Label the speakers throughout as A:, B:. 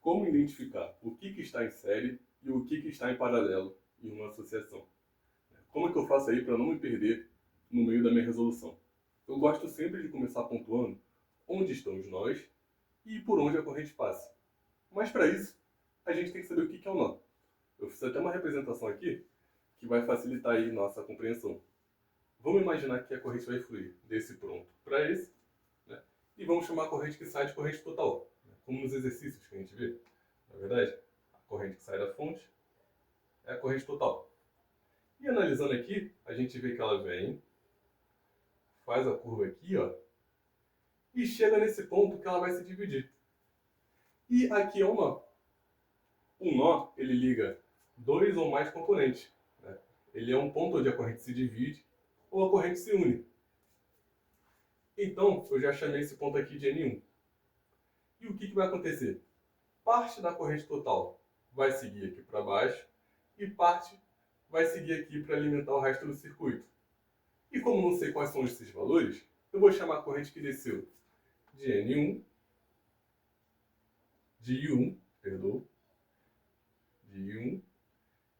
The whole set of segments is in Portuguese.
A: como identificar o que está em série e o que está em paralelo em uma associação. Como é que eu faço aí para não me perder no meio da minha resolução? Eu gosto sempre de começar pontuando onde estão os nós e por onde a corrente passa. Mas para isso, a gente tem que saber o que é o nó. Eu fiz até uma representação aqui que vai facilitar aí nossa compreensão. Vamos imaginar que a corrente vai fluir desse ponto para esse, né? E vamos chamar a corrente que sai de corrente total, né? Como nos exercícios que a gente vê. Na verdade, a corrente que sai da fonte é a corrente total. E analisando aqui, a gente vê que ela vem, faz a curva aqui, ó, e chega nesse ponto que ela vai se dividir. E aqui é um nó. Um nó, ele liga dois ou mais componentes, né? Ele é um ponto onde a corrente se divide ou a corrente se une. Então, eu já chamei esse ponto aqui de N1. E o que vai acontecer? Parte da corrente total vai seguir aqui para baixo e parte vai seguir aqui para alimentar o resto do circuito. E como não sei quais são esses valores, eu vou chamar a corrente que desceu de N1, de I1, perdoa, de I1,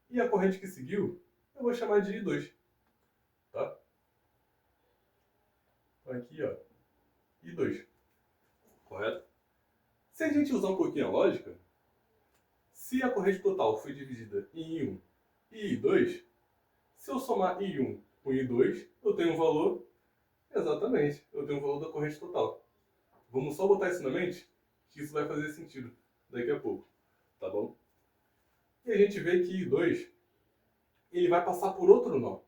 A: e a corrente que seguiu eu vou chamar de I2, tá? Então aqui, ó, I2, correto? Se a gente usar um pouquinho a lógica, se a corrente total foi dividida em I1 e I2, se eu somar I1 com I2, eu tenho um valor, exatamente, eu tenho um valor da corrente total. Vamos só botar isso na mente, que isso vai fazer sentido daqui a pouco, tá bom? E a gente vê que I2, ele vai passar por outro nó.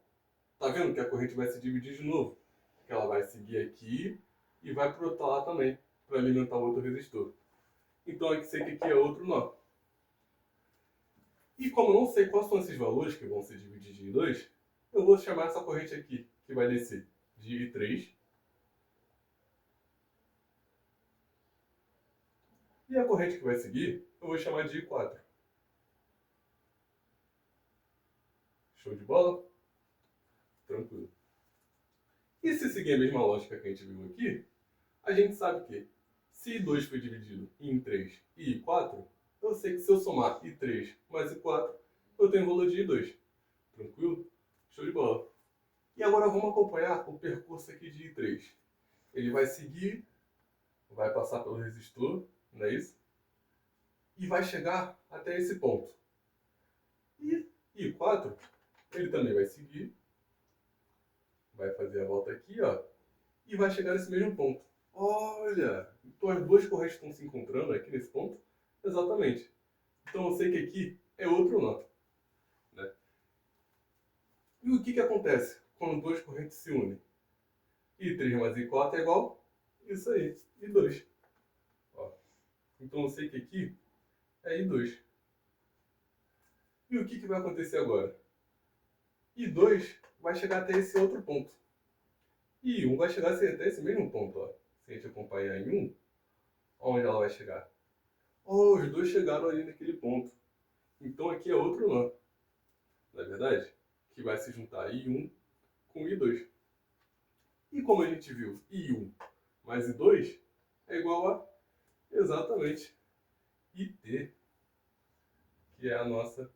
A: Tá vendo que a corrente vai se dividir de novo? Que ela vai seguir aqui e vai para o outro lado também, para alimentar o outro resistor. Então aqui sei que aqui é outro nó. E como eu não sei quais são esses valores que vão se dividir de I2, eu vou chamar essa corrente aqui, que vai descer de I3. E a corrente que vai seguir, eu vou chamar de I4. Show de bola? Tranquilo. E se seguir a mesma lógica que a gente viu aqui, a gente sabe que se I2 foi dividido em I3 e I4, eu sei que se eu somar I3 mais I4, eu tenho o valor de I2. Tranquilo? Show de bola. E agora vamos acompanhar o percurso aqui de I3. Ele vai seguir, vai passar pelo resistor, não é isso? E vai chegar até esse ponto. E I4, ele também vai seguir, vai fazer a volta aqui, ó, e vai chegar nesse mesmo ponto. Olha, então as duas correntes estão se encontrando aqui nesse ponto? Exatamente. Então eu sei que aqui é outro nó, né? E o que acontece quando duas correntes se unem? I3 mais I4 é igual isso aí, I2. Ó. Então eu sei que aqui é I2. E o que vai acontecer agora? I2 vai chegar até esse outro ponto. E I1 vai chegar até esse mesmo ponto. Ó. Se a gente acompanhar em 1, onde ela vai chegar? Oh, os dois chegaram ali naquele ponto. Então aqui é outro nó. Não é verdade? Que vai se juntar I1 com I2. E como a gente viu, I1 mais I2 é igual a, exatamente, IT, que é a nossa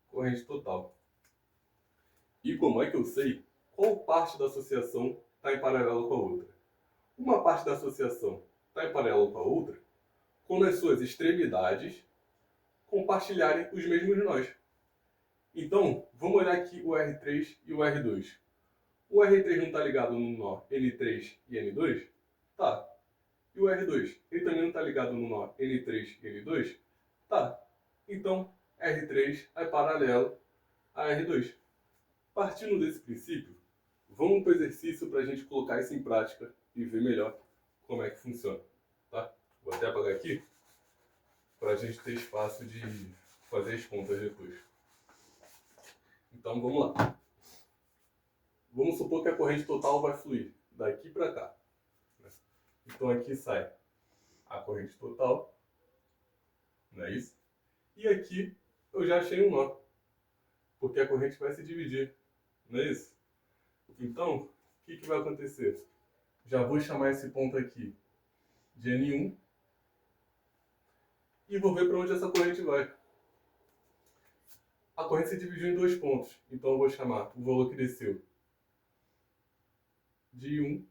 A: corrente total. E como é que eu sei qual parte da associação está em paralelo com a outra? Uma parte da associação está em paralelo com a outra quando as suas extremidades compartilharem os mesmos nós. Então, vamos olhar aqui o R3 e o R2. O R3 não está ligado no nó N3 e N2? Tá. E o R2? Ele também não está ligado no nó N3 e N2? Tá. Então, R3 é paralelo a R2. Partindo desse princípio, vamos para o exercício para a gente colocar isso em prática e ver melhor como é que funciona. Tá? Vou até apagar aqui para a gente ter espaço de fazer as contas depois. Então vamos lá. Vamos supor que a corrente total vai fluir daqui para cá. Então aqui sai a corrente total, não é isso? E aqui eu já achei um nó, porque a corrente vai se dividir, não é isso? Então, o que vai acontecer? Já vou chamar esse ponto aqui de N1. e vou ver para onde essa corrente vai. A corrente se dividiu em dois pontos, então eu vou chamar o valor que desceu de 1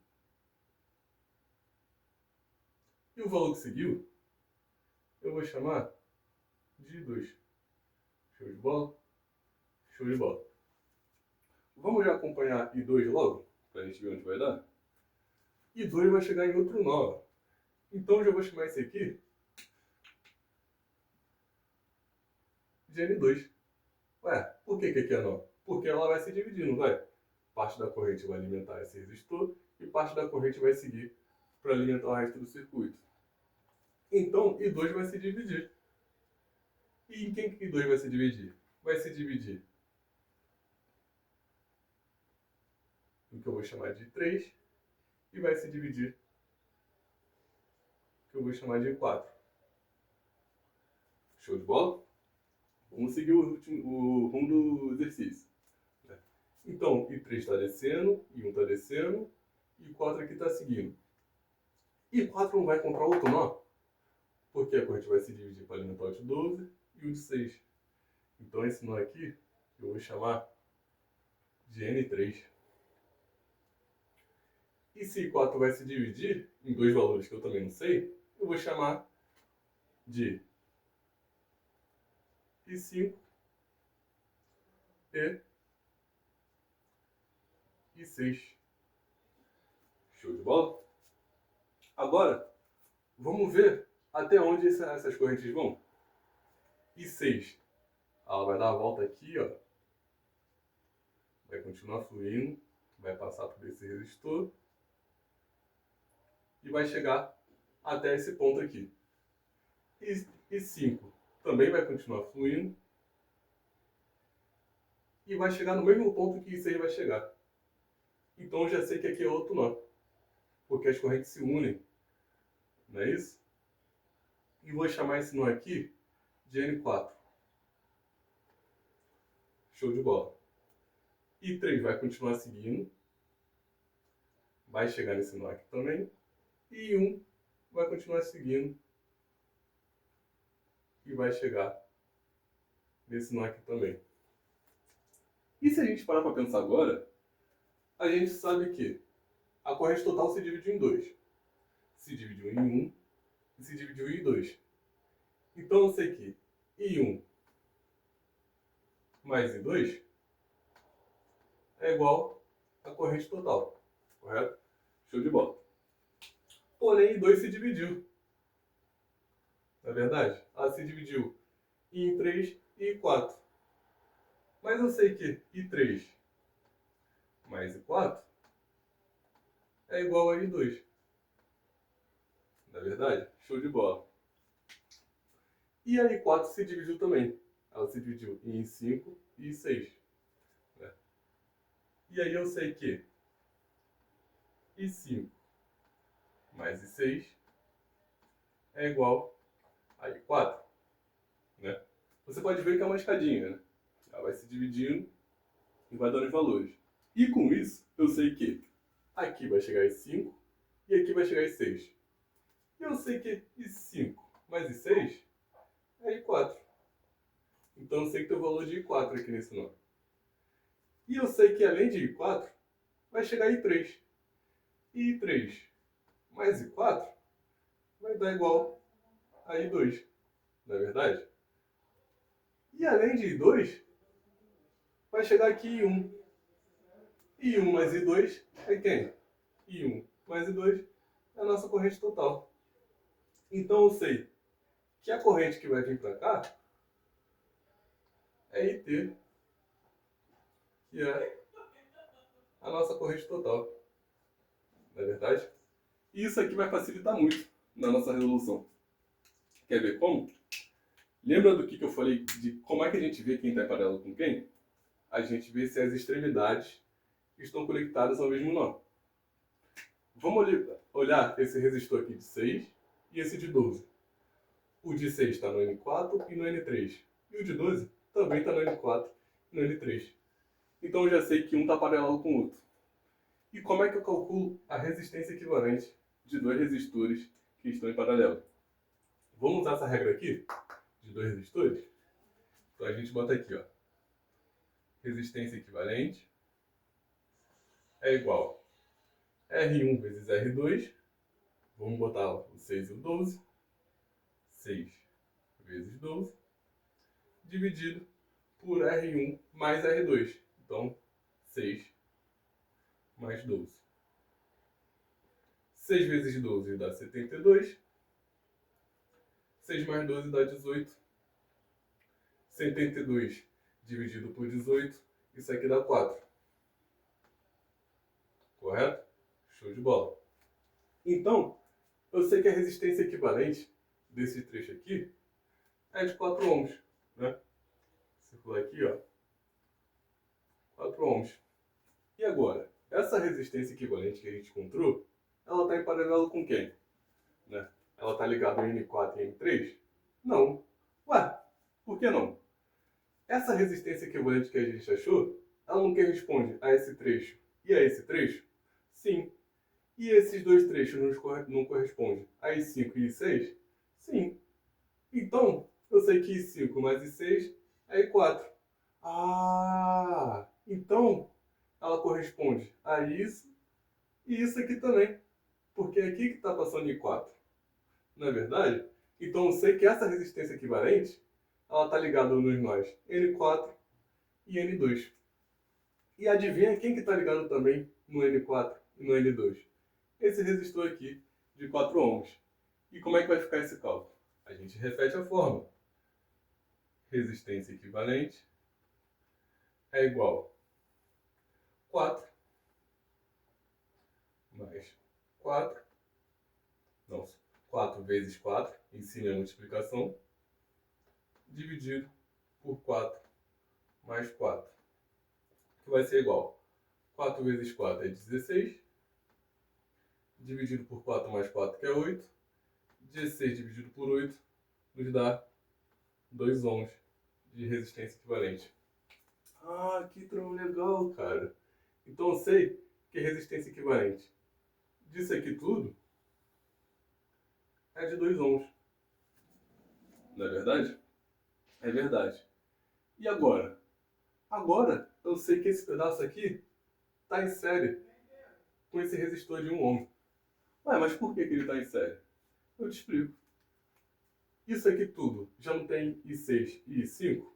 A: e o valor que seguiu eu vou chamar de 2. Show de bola? Show de bola. Vamos já acompanhar I2 logo, para a gente ver onde vai dar? I2 vai chegar em outro nó. Então eu já vou chamar esse aqui de N2. Ué, por que aqui é nó? Porque ela vai se dividir, não vai? Parte da corrente vai alimentar esse resistor e parte da corrente vai seguir para alimentar o resto do circuito. Então, I2 vai se dividir. E em quem que I2 vai se dividir? Vai se dividir no que eu vou chamar de 3 e vai se dividir no que eu vou chamar de 4. Show de bola? Vamos seguir o rumo do exercício. Então, I3 está descendo, I1 está descendo, e I4 aqui está seguindo. I4 não vai encontrar outro nó, porque a corrente vai se dividir para alimentar o de 12 e o de 6. Então, esse nó aqui eu vou chamar de N3. E se I4 vai se dividir em dois valores que eu também não sei, eu vou chamar de I5 e I6. Show de bola? Agora, vamos ver até onde essas correntes vão. I6, ela vai dar a volta aqui, ó. Vai continuar fluindo, vai passar por esse resistor e vai chegar até esse ponto aqui. I5 também vai continuar fluindo e vai chegar no mesmo ponto que I6 vai chegar. Então eu já sei que aqui é outro nó, porque as correntes se unem, não é isso? E vou chamar esse nó aqui de N4. Show de bola. I3 vai continuar seguindo, vai chegar nesse nó aqui também, e I1 vai continuar seguindo e vai chegar nesse nó aqui também. E se a gente parar para pensar agora, a gente sabe que a corrente total se dividiu em dois. Se dividiu em 1 e se dividiu em 2. Então eu sei que I1 mais I2 é igual à corrente total, correto? Show de bola. Porém, I2 se dividiu. Não é verdade? Ela se dividiu em 3 e 4. Mas eu sei que I3 mais I4 é igual a I2. Não é verdade? Show de bola. E a I4 se dividiu também. Ela se dividiu em I5 e I6. Né? E aí eu sei que I5 mais I6 é igual a I4. Né? Você pode ver que é uma escadinha, né? Ela vai se dividindo e vai dando os valores. E com isso, eu sei que aqui vai chegar I5 e aqui vai chegar I6. E eu sei que I5 mais I6 é I4. Então eu sei que tem o valor de I4 aqui nesse nó. E eu sei que além de I4, vai chegar I3. E I3 mais I4 vai dar igual a I2. Não é verdade? E além de I2, vai chegar aqui I1. I1 mais I2 é quem? I1 mais I2 é a nossa corrente total. Então eu sei que a corrente que vai vir para cá é IT, que é a nossa corrente total. Não é verdade? E isso aqui vai facilitar muito na nossa resolução. Quer ver como? Lembra do que eu falei de como é que a gente vê quem está em paralelo com quem? A gente vê se as extremidades estão conectadas ao mesmo nó. Vamos olhar esse resistor aqui de 6 e esse de 12. O de 6 está no N4 e no N3. E o de 12 também está no N4 e no N3. Então eu já sei que um está paralelo com o outro. E como é que eu calculo a resistência equivalente de dois resistores que estão em paralelo? Vamos usar essa regra aqui? de dois resistores? Então a gente bota aqui, ó. Resistência equivalente é igual a R1 vezes R2. Vamos botar o 6 e o 12. 6 vezes 12. Dividido por R1 mais R2. Então, 6 mais 12. 6 vezes 12 dá 72. 6 mais 12 dá 18. 72 dividido por 18. Isso aqui dá 4. Correto? Show de bola. Então, eu sei que a resistência equivalente desse trecho aqui é de 4 ohms. Né? Circular aqui, ó. 4 ohms. E agora? Essa resistência equivalente que a gente encontrou, ela está em paralelo com quem? Né? Ela está ligada em N4 e N3? Não. Ué, por que não? Essa resistência equivalente que a gente achou, ela não corresponde a esse trecho e a esse trecho? Sim. E esses dois trechos não correspondem a I5 e I6? Sim. Então, eu sei que I5 mais I6 é I4. Ah, então ela corresponde a isso e isso aqui também. Porque é aqui que está passando I4. Não é verdade? Então eu sei que essa resistência equivalente, ela está ligada nos nós N4 e N2. E adivinha quem que está ligado também no N4 e no N2? Esse resistor aqui de 4 ohms. E como é que vai ficar esse cálculo? A gente repete a fórmula. Resistência equivalente é igual a 4 mais 4. Não, 4 vezes 4, em cima é a multiplicação, dividido por 4 mais 4, que vai ser igual a 4 vezes 4 é 16, dividido por 4 mais 4, que é 8, 16 dividido por 8 nos dá 2 ohms de resistência equivalente. Ah, que tão legal, cara. Então eu sei que a resistência equivalente disso aqui tudo é de 2 ohms. Não é verdade? É verdade. E agora? Agora eu sei que esse pedaço aqui está em série com esse resistor de 1 ohm. Ué, mas por que ele está em série? Eu te explico. Isso aqui tudo já não tem I6 e I5?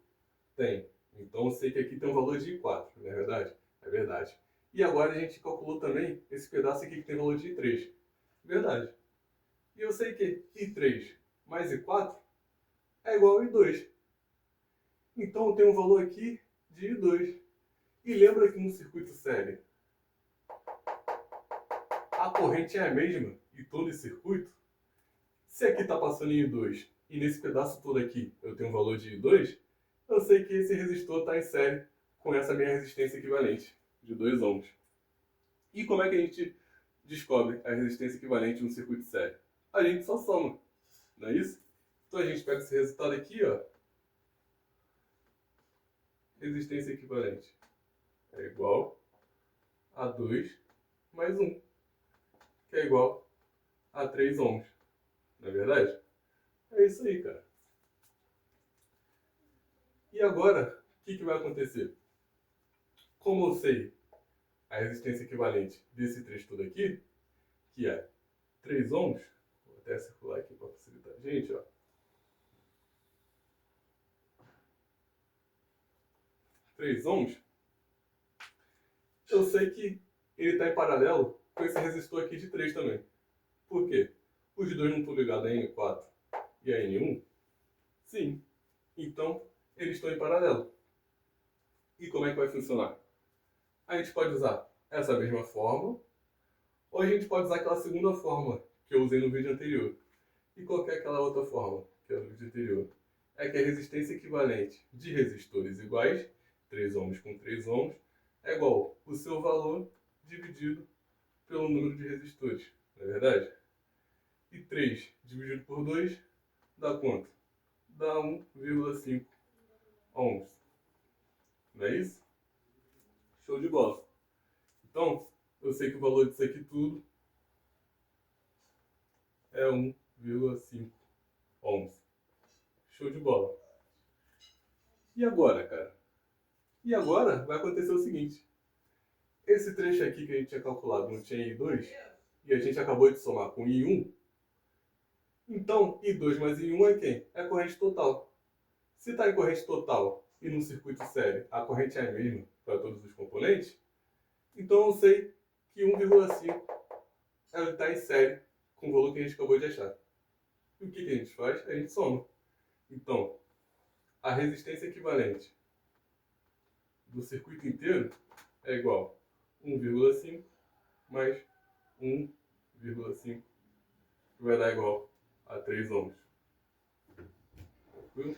A: Tem. Então eu sei que aqui tem um valor de I4, não é verdade? É verdade. E agora a gente calculou também esse pedaço aqui que tem valor de I3. Verdade. E eu sei que I3 mais I4 é igual a I2. Então eu tenho um valor aqui de I2. E lembra que no circuito série a corrente é a mesma em todo esse circuito? Se aqui está passando em I2 e nesse pedaço todo aqui eu tenho um valor de I2, eu sei que esse resistor está em série com essa minha resistência equivalente de 2 ohms. E como é que a gente descobre a resistência equivalente no circuito série? A gente só soma, não é isso? Então a gente pega esse resultado aqui, ó. Resistência equivalente é igual a 2 mais 1, que é igual a 3 ohms. Não é verdade? É isso aí, cara. E agora, o que vai acontecer? Como eu sei a resistência equivalente desse trecho todo aqui, que é 3 ohms, vou até circular aqui para facilitar a gente, ó. 3 ohms, eu sei que ele está em paralelo com esse resistor aqui de 3 também. Por quê? Os dois não estão ligados a N4 e a N1? Sim. Então, eles estão em paralelo. E como é que vai funcionar? A gente pode usar essa mesma fórmula, ou a gente pode usar aquela segunda fórmula que eu usei no vídeo anterior. E qual que é aquela outra fórmula que é no vídeo anterior? É que a resistência equivalente de resistores iguais, 3 ohms com 3 ohms, é igual o seu valor dividido pelo número de resistores. Não é verdade? E 3 dividido por 2 dá quanto? Dá 1,5 ohms. Não é isso? Show de bola. Então, eu sei que o valor disso aqui tudo é 1,5 ohms. Show de bola. E agora, cara? E agora vai acontecer o seguinte. Esse trecho aqui que a gente tinha calculado não tinha I2, e a gente acabou de somar com I1. Então, I2 mais I1 é quem? É a corrente total. Se está em corrente total e no circuito série a corrente é a mesma para todos os componentes, então eu sei que 1,5 ela está em série com o valor que a gente acabou de achar. E o que a gente faz? A gente soma. Então, a resistência equivalente do circuito inteiro é igual a 1,5 mais 1,5, que vai dar igual a 3 ohms. Tranquilo?